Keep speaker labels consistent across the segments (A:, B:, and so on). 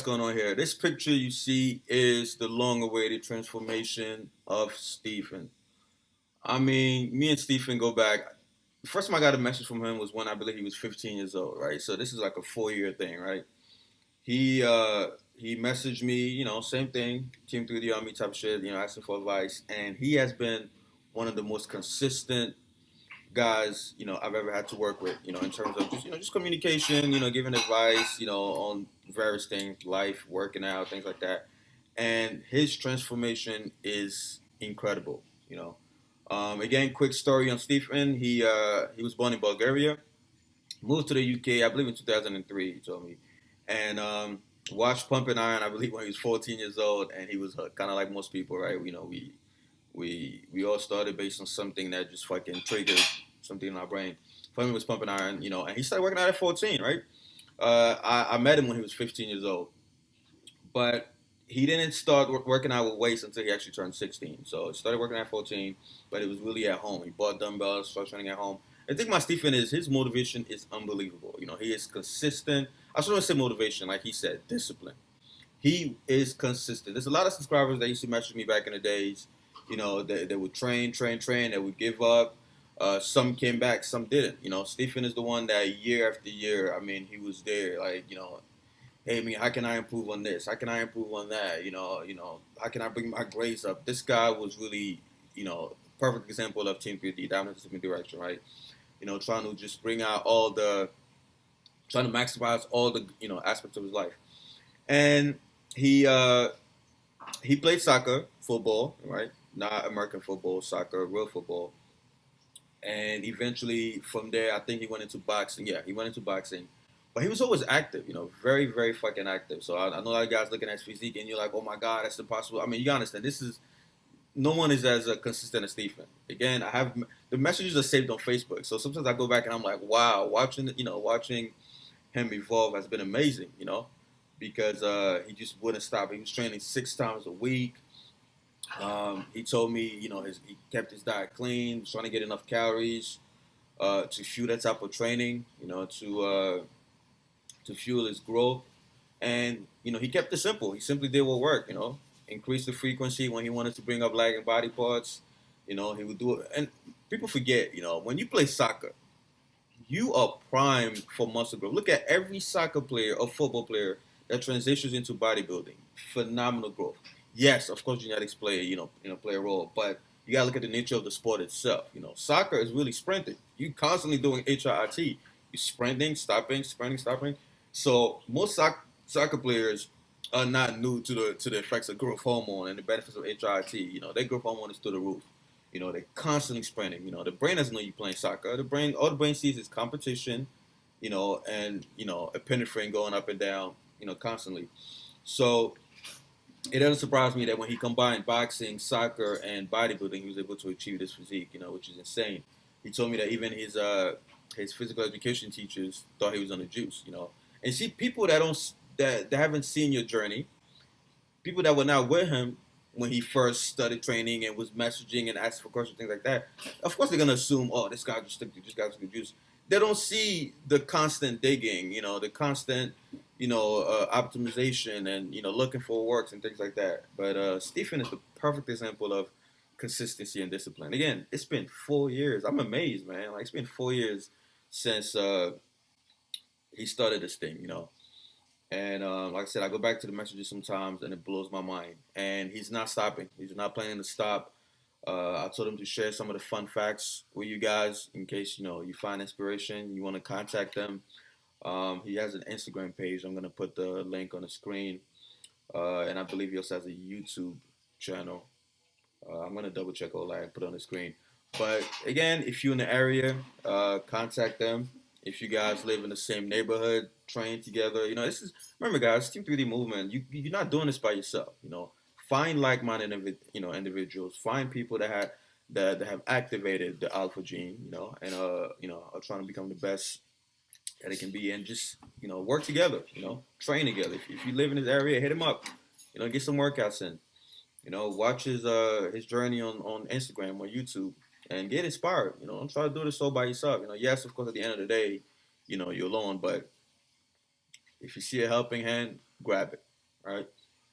A: what's going on here. This picture you see is the long-awaited transformation of Stephen. I mean, me and Stephen go back. The first time I got a message from him was when I believe he was 15 years old, right? So this is like a 4 year thing, right? He messaged me, same thing, Team 3D Army type shit, asking for advice, and he has been one of the most consistent guys, I've ever had to work with, in terms of just communication, giving advice, on various things, life, working out, things like that. And his transformation is incredible, Again, quick story on Stephen. He was born in Bulgaria, moved to the UK, I believe in 2003. He told me, and watched Pumping Iron, I believe, when he was 14 years old, and he was kind of like most people, right? We all started based on something that just fucking triggered something in our brain. For him, it was Pumping Iron, and he started working out at 14, right? I met him when he was 15 years old, but he didn't start working out with weights until he actually turned 16. So he started working at 14, but it was really at home. He bought dumbbells, started training at home. I think my Stephen is his motivation is unbelievable. He is consistent. I shouldn't say motivation, like he said, discipline. He is consistent. There's a lot of subscribers that used to message me back in the days. They would train, they would give up. Some came back, some didn't. Stephen is the one that year after year, I mean, he was there, like, hey, I mean, how can I improve on this? How can I improve on that? How can I bring my grades up? This guy was really, perfect example of Team 3D, dominant different direction, right? Trying to just bring out trying to maximize all the, aspects of his life. And he played soccer, football, right? Not American football, soccer, real football. And eventually, from there, I think he went into boxing. Yeah, he went into boxing. But he was always active, very, very fucking active. So I know a lot of guys looking at his physique and you're like, oh my God, that's impossible. I mean, you understand, no one is as consistent as Stephen. Again, I have the messages are saved on Facebook. So sometimes I go back and I'm like, wow, watching him evolve has been amazing, because he just wouldn't stop. He was training 6 times a week. He told me, he kept his diet clean, was trying to get enough calories to fuel that type of training, to fuel his growth. And, he kept it simple. He simply did what worked, increase the frequency when he wanted to bring up lagging body parts. He would do it. And people forget, when you play soccer, you are primed for muscle growth. Look at every soccer player or football player that transitions into bodybuilding. Phenomenal growth. Yes, of course, genetics play a role, but you gotta look at the nature of the sport itself. Soccer is really sprinting. You constantly doing HIIT. You sprinting, stopping, sprinting, stopping. So most soccer players are not new to the effects of growth hormone and the benefits of HIIT. Their growth hormone is through the roof. They're constantly sprinting. The brain doesn't know you playing soccer. All the brain sees is competition, and epinephrine going up and down, constantly. So it doesn't surprise me that when he combined boxing, soccer, and bodybuilding, he was able to achieve this physique, which is insane. He told me that even his physical education teachers thought he was on the juice, And see, people that haven't seen your journey, people that were not with him when he first started training and was messaging and asking for questions, things like that. Of course, they're gonna assume, oh, this guy's just the juice. They don't see the constant digging, the constant, optimization and looking for works and things like that. But Stephen is the perfect example of consistency and discipline. Again, it's been 4 years. I'm amazed, man. Like it's been 4 years since he started this thing, And like I said, I go back to the messages sometimes, and it blows my mind. And he's not stopping. He's not planning to stop. I told him to share some of the fun facts with you guys in case you find inspiration. You want to contact them. He has an Instagram page. I'm gonna put the link on the screen, and I believe he also has a YouTube channel. I'm gonna double check all that and put it on the screen. But again, if you're in the area, contact them. If you guys live in the same neighborhood, train together, this is remember, guys, Team 3D movement. You're not doing this by yourself. Find like-minded, individuals. Find people that have activated the alpha gene, and are trying to become the best that it can be, and just work together. Train together. If you live in this area, hit him up. Get some workouts in. Watch his journey on Instagram or YouTube and get inspired. Don't try to do this all by yourself. Yes, of course, at the end of the day, you're alone, but if you see a helping hand, grab it. right?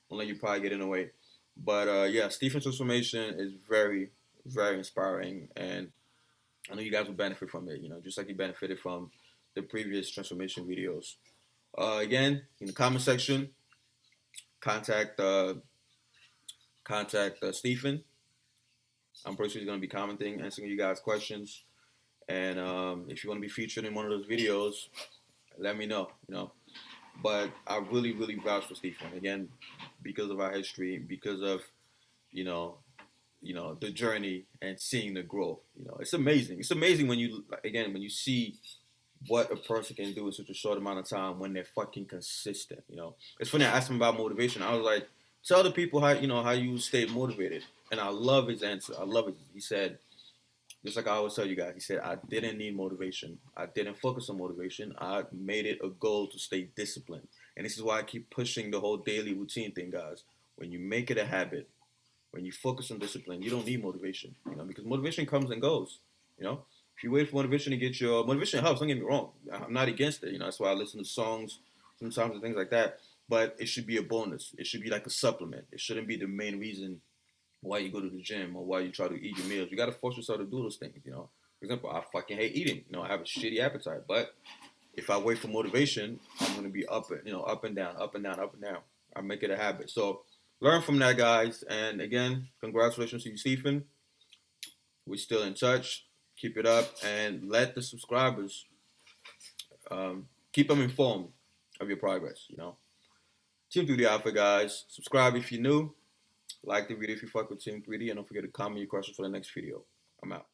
A: Won't let you probably get in the way. But yeah, Stephen's transformation is very, very inspiring, and I know you guys will benefit from it. You know, just like you benefited from the previous transformation videos. Again, in the comment section, contact Stephen. I'm pretty sure he's gonna be commenting, answering you guys questions. And if you want to be featured in one of those videos, let me know. You know, but I really, really vouch for Stephen again because of our history, because of you know, the journey and seeing the growth. You know, it's amazing. It's amazing when you see what a person can do in such a short amount of time when they're fucking consistent. You know, it's funny. I asked him about motivation. I was like, tell the people how you stay motivated. And I love his answer. I love it. He said, just like I always tell you guys, he said, I didn't need motivation. I didn't focus on motivation. I made it a goal to stay disciplined. And this is why I keep pushing the whole daily routine thing, guys. When you make it a habit, when you focus on discipline, you don't need motivation, because motivation comes and goes. You know, if you wait for motivation to get your motivation helps. Don't get me wrong. I'm not against it. That's why I listen to songs sometimes and things like that. But it should be a bonus. It should be like a supplement. It shouldn't be the main reason why you go to the gym or why you try to eat your meals. You got to force yourself to do those things. For example, I fucking hate eating. I have a shitty appetite, but if I wait for motivation, I'm gonna be up and down, up and down, up and down. I make it a habit. So learn from that, guys. And again, congratulations to you, Stephen. We're still in touch. Keep it up, and let the subscribers keep them informed of your progress. Team 3D Alpha, guys. Subscribe if you're new. Like the video if you fuck with Team 3D, and don't forget to comment your questions for the next video. I'm out.